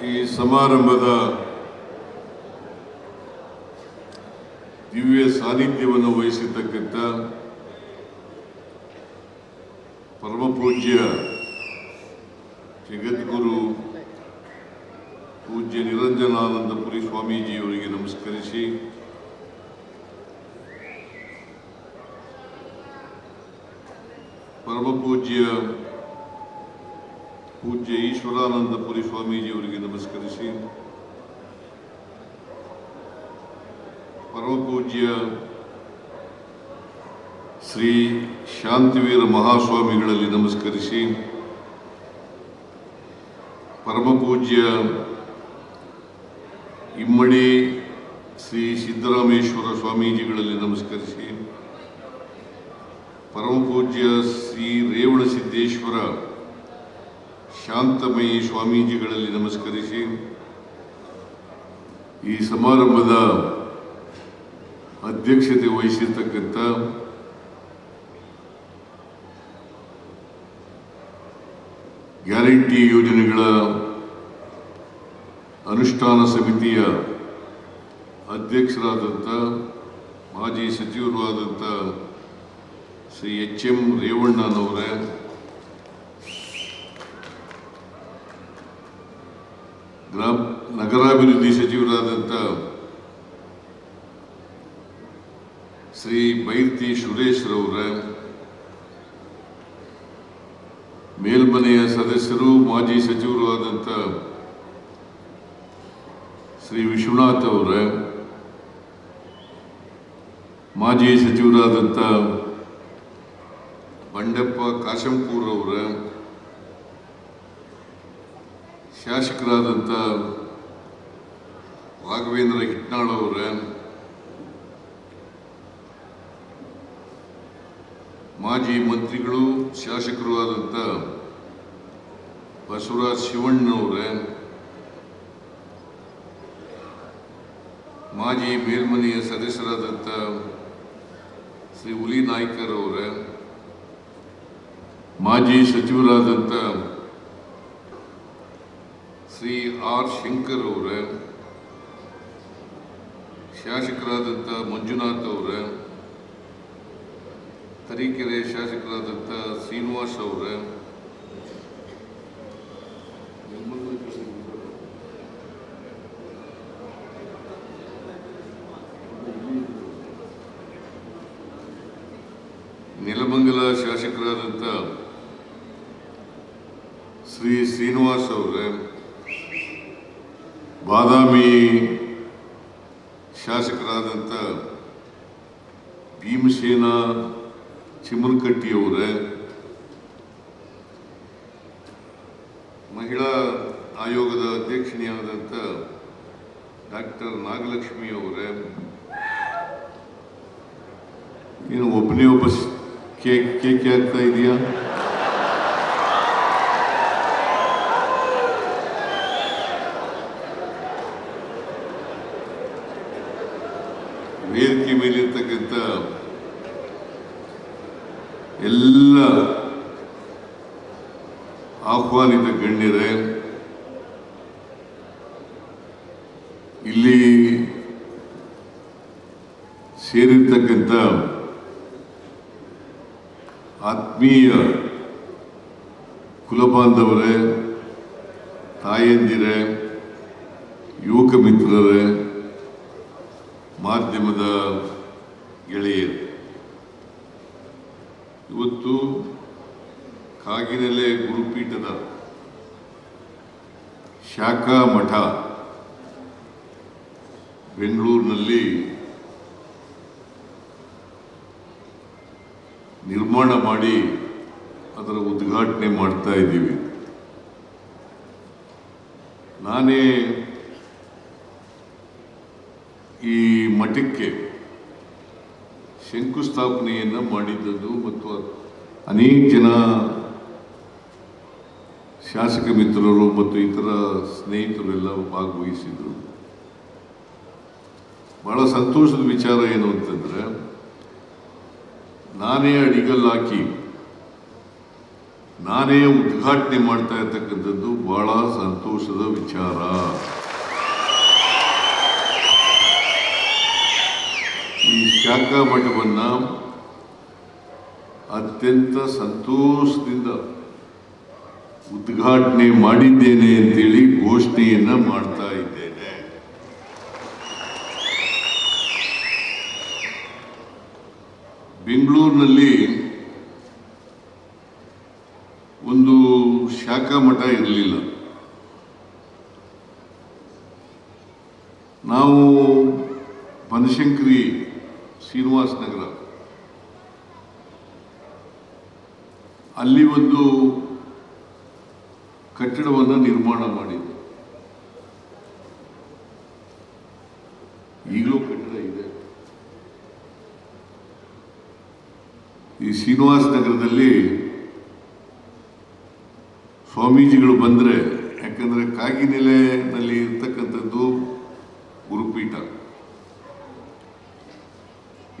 ಈ ಸಮಾರಂಭದ ದಿವ್ಯ ಸಾನ್ನಿಧ್ಯವನ್ನು ವಹಿಸಿರ್ತಕ್ಕಂಥ ಪರಮಪೂಜ್ಯ ಜಗದ್ಗುರು ಪೂಜ್ಯ ನಿರಂಜನಾನಂದಪುರಿ ಸ್ವಾಮೀಜಿಯವರಿಗೆ ನಮಸ್ಕರಿಸಿ, ಪರಮಪೂಜ್ಯ ಈಶ್ವರಾನಂದಪುರಿ ಸ್ವಾಮೀಜಿಯವರಿಗೆ ನಮಸ್ಕರಿಸಿ, ಪರಮಪೂಜ್ಯ ಶ್ರೀ ಶಾಂತಿವೀರ ಮಹಾಸ್ವಾಮಿಗಳಲ್ಲಿ ನಮಸ್ಕರಿಸಿ, ಪರಮಪೂಜ್ಯ ಇಮ್ಮಡಿ ಶ್ರೀ ಸಿದ್ದರಾಮೇಶ್ವರ ಸ್ವಾಮೀಜಿಗಳಲ್ಲಿ ನಮಸ್ಕರಿಸಿ, ಪರಮಪೂಜ್ಯ ಶ್ರೀ ರೇವಣಸಿದ್ದೇಶ್ವರ ಶಾಂತಮಯಿ ಸ್ವಾಮೀಜಿಗಳಲ್ಲಿ ನಮಸ್ಕರಿಸಿ, ಈ ಸಮಾರಂಭದ ಅಧ್ಯಕ್ಷತೆ ವಹಿಸಿರ್ತಕ್ಕಂಥ ಗ್ಯಾರಂಟಿ ಯೋಜನೆಗಳ ಅನುಷ್ಠಾನ ಸಮಿತಿಯ ಅಧ್ಯಕ್ಷರಾದಂಥ ಮಾಜಿ ಸಚಿವರು ಆದಂಥ ಶ್ರೀ ಎಚ್.ಎಂ. ರೇವಣ್ಣನವರೇ, ನಗರಾಭಿವೃದ್ಧಿ ಸಚಿವರಾದಂಥ ಶ್ರೀ ಬೈರ್ತಿ ಸುರೇಶ್ರವರೇ, ಮೇಲ್ಮನೆಯ ಸದಸ್ಯರು ಮಾಜಿ ಸಚಿವರು ಆದಂಥ ಶ್ರೀ ವಿಶ್ವನಾಥ್ ಅವರೇ, ಮಾಜಿ ಸಚಿವರಾದಂಥ ಬಂಡೆಪ್ಪ ಕಾಶಂಪೂರ್ ಅವರೇ, ಶಾಸಕರಾದಂಥ ರಾಘವೇಂದ್ರ ಹಿಟ್ನಾಳ್ ಅವರೇ, ಮಾಜಿ ಮಂತ್ರಿಗಳು ಶಾಸಕರು ಆದಂಥ ಬಸವರಾಜ್ ಶಿವಣ್ಣನವರೇ, ಮಾಜಿ ಮೇಲ್ಮನೆಯ ಸದಸ್ಯರಾದಂಥ ಶ್ರೀ ಹುಲಿ ನಾಯ್ಕರ್ ಅವರೇ, ಮಾಜಿ ಸಚಿವರಾದಂಥ ಶ್ರೀ ಆರ್ ಶಂಕರ್ ಅವರೇ, ಶಾಸಕರಾದಂಥ ಮಂಜುನಾಥ್ ಅವರೇ, ತರೀಕೆರೆ ಶಾಸಕರಾದಂಥ ಶ್ರೀನಿವಾಸ್ ಅವರೇ, ನೆಲಮಂಗಲ ಶಾಸಕರಾದಂಥ ಶ್ರೀ ಶ್ರೀನಿವಾಸ್ ಅವರೇ, ಬಾದಾಮಿ ಶಾಸಕರಾದಂಥ ಭೀಮಸೇನ ಚಿಮ್ಮನಕಟ್ಟಿಯವರೇ, ಮಹಿಳಾ ಆಯೋಗದ ಅಧ್ಯಕ್ಷಣಿಯಾದಂಥ ಡಾಕ್ಟರ್ ನಾಗಲಕ್ಷ್ಮಿ ಅವರೇ, ನೀನು ಒಬ್ಬನೇ ಒಬ್ಬ ಕೇಕೆ ಆಗ್ತಾ ಇದೆಯಾ? ವೇದಿಕೆ ಮೇಲಿರ್ತಕ್ಕಂಥ ಎಲ್ಲ ಆಹ್ವಾನಿತ ಗಣ್ಯರೇ, ಇಲ್ಲಿ ಸೇರಿರ್ತಕ್ಕಂಥ ಆತ್ಮೀಯ ಕುಲಬಾಂಧವರೇ, ತಾಯಂದಿರೇ, ಯುವಕ ಮಿತ್ರರೇ, ಮಾಧ್ಯಮದ ಗೆಳೆಯರು, ಇವತ್ತು ಕಾಗಿನೆಲೆ ಗುರುಪೀಠದ ಶಾಖಾ ಮಠ ಬೆಂಗಳೂರಿನಲ್ಲಿ ನಿರ್ಮಾಣ ಮಾಡಿ ಅದರ ಉದ್ಘಾಟನೆ ಮಾಡ್ತಾ ಇದ್ದೀವಿ. ನಾನೇ ಈ ಮಠಕ್ಕೆ ಶಂಕುಸ್ಥಾಪನೆಯನ್ನು ಮಾಡಿದ್ದದ್ದು ಮತ್ತು ಅನೇಕ ಜನ ಶಾಸಕ ಮಿತ್ರರು ಮತ್ತು ಇತರ ಸ್ನೇಹಿತರೆಲ್ಲ ಭಾಗವಹಿಸಿದರು. ಬಹಳ ಸಂತೋಷದ ವಿಚಾರ ಏನು ಅಂತಂದರೆ, ನಾನೇ ಅಡಿಗಲ್ಲಾಕಿ ನಾನೇ ಉದ್ಘಾಟನೆ ಮಾಡ್ತಾ ಇರ್ತಕ್ಕಂಥದ್ದು ಬಹಳ ಸಂತೋಷದ ವಿಚಾರ. ಈ ಶಾಖಾ ಮಠವನ್ನ ಅತ್ಯಂತ ಸಂತೋಷದಿಂದ ಉದ್ಘಾಟನೆ ಮಾಡಿದ್ದೇನೆ ಅಂತೇಳಿ ಘೋಷಣೆಯನ್ನ ಮಾಡ್ತಾ ಇದ್ದೇನೆ. ಬೆಂಗಳೂರಿನಲ್ಲಿ ಒಂದು ಶಾಖಾ ಮಠ ಇರಲಿಲ್ಲ. ನಾವು ಬನಶಂಕರಿ ಶ್ರೀನಿವಾಸ ನಗರ ಅಲ್ಲಿ ಒಂದು ಕಟ್ಟಡವನ್ನು ನಿರ್ಮಾಣ ಮಾಡಿದ್ದೆ. ಈಗಲೂ ಕಟ್ಟಡ ಇದೆ. ಈ ಶ್ರೀನಿವಾಸ ನಗರದಲ್ಲಿ ಸ್ವಾಮೀಜಿಗಳು ಬಂದರೆ, ಯಾಕಂದರೆ ಕಾಗಿನೆಲೆನಲ್ಲಿ ಇರ್ತಕ್ಕಂಥದ್ದು ಗುರುಪೀಠ.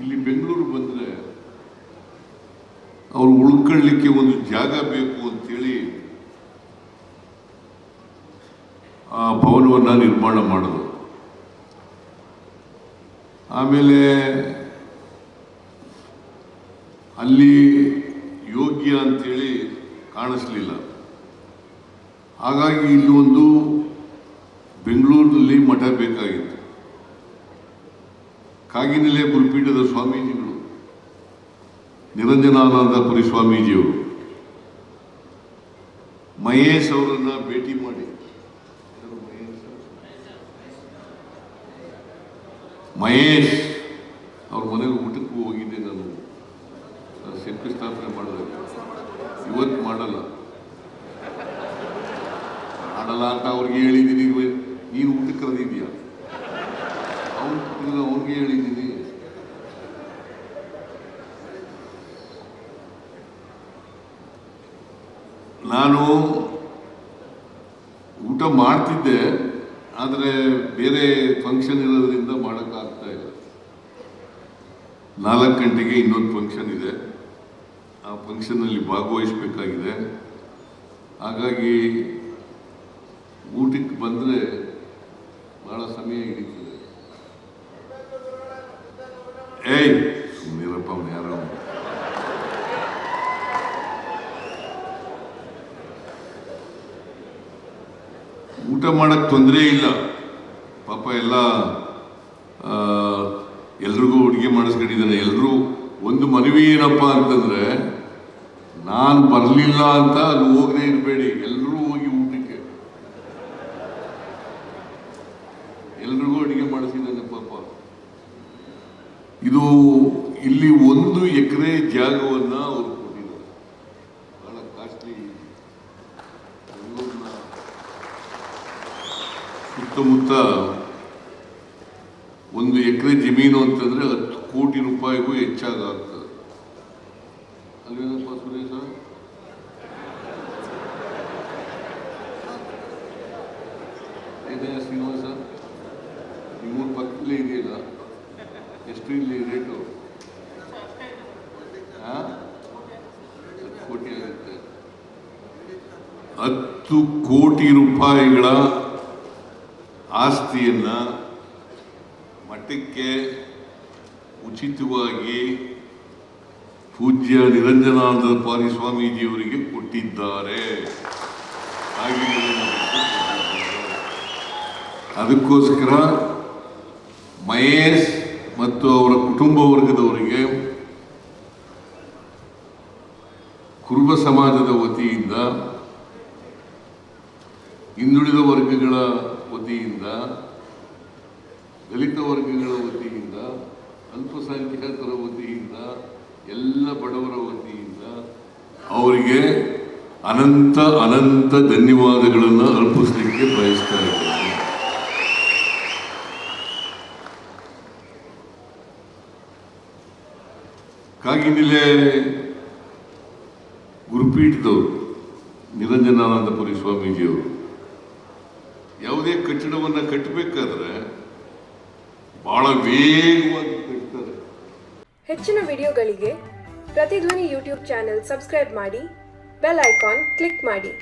ಇಲ್ಲಿ ಬೆಂಗಳೂರು ಬಂದರೆ ಅವರು ಉಳ್ಕೊಳ್ಳಿಕ್ಕೆ ಒಂದು ಜಾಗ ಬೇಕು ಅಂತೇಳಿ ಆ ಭವನವನ್ನು ನಿರ್ಮಾಣ ಮಾಡೋದು. ಆಮೇಲೆ ಅಲ್ಲಿ ಯೋಗ್ಯ ಅಂತೇಳಿ ಕಾಣಿಸ್ಲಿಲ್ಲ. ಹಾಗಾಗಿ ಇಲ್ಲಿ ಒಂದು ಬೆಂಗಳೂರಿನಲ್ಲಿ ಮಠ ಬೇಕಾಗಿತ್ತು. ಕಾಗಿನೆಲೆ ಗುರುಪೀಠದ ಸ್ವಾಮೀಜಿಗಳು ನಿರಂಜನಾನಂದಪುರಿ ಸ್ವಾಮೀಜಿಯವರು ಮಹೇಶ್ ಅವರನ್ನ ಭೇಟಿ ಮಾಡಿ, ಮಹೇಶ್ ಅವ್ರ ಮನೆಗೆ ಊಟಕ್ಕೂ ಹೋಗಿದ್ದೆ. ನಾನು ಶಂಕುಸ್ಥಾಪನೆ ಮಾಡಿದಾಗ ಇವತ್ತು ಮಾಡಲ್ಲ ಅಂತ ಅವ್ರಿಗೆ ಹೇಳಿದ್ದೀನಿ. ನೀನು ಊಟಕ್ಕೆ ಕರೆದಿದ್ಯಾ? ಅವ್ರಿಗೆ ಹೇಳಿದ್ದೀನಿ. ನಾನು ಊಟ ಮಾಡ್ತಿದ್ದೆ, ಆದರೆ ಬೇರೆ ಫಂಕ್ಷನ್ ಇರೋದ್ರಿಂದ ಮಾಡೋಕ್ಕಾಗ್ತಾ ಇಲ್ಲ. 4 ಗಂಟೆಗೆ ಇನ್ನೊಂದು ಫಂಕ್ಷನ್ ಇದೆ. ಆ ಫಂಕ್ಷನ್ನಲ್ಲಿ ಭಾಗವಹಿಸಬೇಕಾಗಿದೆ. ಹಾಗಾಗಿ ಊಟಕ್ಕೆ ಬಂದರೆ ಬಹಳ ಸಮಯ ಹಿಡಿತದೆ. ಸುಮ್ಮನಿರಪ್ಪ, ಅವನು ಯಾರೋ ಊಟ ಮಾಡಕ್ಕೆ ತೊಂದರೆ ಇಲ್ಲ ಪಾಪ. ಎಲ್ರಿಗೂ ಅಡುಗೆ ಮಾಡಿಸ್ಕೊಂಡಿದ್ದಾನೆ. ಎಲ್ಲರೂ ಒಂದು ಮನವಿ ಏನಪ್ಪ ಅಂತಂದ್ರೆ, ನಾನು ಬರಲಿಲ್ಲ ಅಂತ ಅಲ್ಲಿ ಹೋಗದೆ ಇರಬೇಡಿ, ಎಲ್ಲರೂ ಹೋಗಿ ಊಟಕ್ಕೆ. ಎಲ್ರಿಗೂ ಅಡುಗೆ ಮಾಡಿಸಿದ್ದಾನೆ ಪಾಪ. ಇದು ಇಲ್ಲಿ 1 ಎಕರೆ ಜಾಗವನ್ನ ಅವರು ಕೊಟ್ಟಿದ್ದಾರೆ. ಬಹಳ ಕಾಸ್ಟ್ಲಿ. ಸುತ್ತಮುತ್ತ 1 ಎಕರೆ ಜಮೀನು ಅಂತಂದ್ರೆ 10 ಕೋಟಿ ರೂಪಾಯಿಗೂ ಹೆಚ್ಚಾಗ್ತದೆ. ಅಲ್ವೇನಪ್ಪ ಸುರೇಶ? ಏನೇ ಶ್ರೀನಿವಾಸ, ನಿಮ್ಮೂರ ಪಕ್ಕದಲ್ಲೇ ಇದೆಯಲ್ಲ, ಎಷ್ಟು ಇಲ್ಲಿ ರೇಟು? 10 ಕೋಟಿ ಆಗುತ್ತೆ. 10 ಕೋಟಿ ರೂಪಾಯಿಗಳ ಆಸ್ತಿಯನ್ನ ಮಠಕ್ಕೆ ಉಚಿತವಾಗಿ ಪೂಜ್ಯ ನಿರಂಜನಾನಂದಪುರಿ ಸ್ವಾಮೀಜಿಯವರಿಗೆ ಕೊಟ್ಟಿದ್ದಾರೆ. ಅದಕ್ಕೋಸ್ಕರ ಮಹೇಶ್ ಮತ್ತು ಅವರ ಕುಟುಂಬ ವರ್ಗದವರಿಗೆ ಕುರುಬ ಸಮಾಜದ ವತಿಯಿಂದ, ಹಿಂದುಳಿದ ವರ್ಗಗಳ ವತಿಯಿಂದ, ದಲಿತ ವರ್ಗಗಳ ವತಿಯಿಂದ, ಅಲ್ಪಸಂಖ್ಯಾತರ ವತಿಯಿಂದ, ಎಲ್ಲ ಬಡವರ ವತಿಯಿಂದ ಅವರಿಗೆ ಅನಂತ ಅನಂತ ಧನ್ಯವಾದಗಳನ್ನು ಅರ್ಪಿಸಲಿಕ್ಕೆ ಬಯಸ್ತಾ ಇದ್ದೇನೆ. ಕಾಗಿನೆಲೆ ಗುರುಪೀಠದವರು ನಿರಂಜನಾನಂದಪುರಿ ಸ್ವಾಮೀಜಿಯವರು ಯಾವುದೇ ಕಟ್ಟಡವನ್ನು ಕಟ್ಟಬೇಕಾದ್ರೆ ಬಹಳ ವೇಗವಾಗಿ ಕಟ್ತಾರೆ. ಹೆಚ್ಚಿನ ವಿಡಿಯೋಗಳಿಗೆ ಪ್ರತಿಧ್ವನಿ ಯೂಟ್ಯೂಬ್ ಚಾನೆಲ್ ಸಬ್ಸ್ಕ್ರೈಬ್ ಮಾಡಿ, ಬೆಲ್ ಐಕಾನ್ ಕ್ಲಿಕ್ ಮಾಡಿ.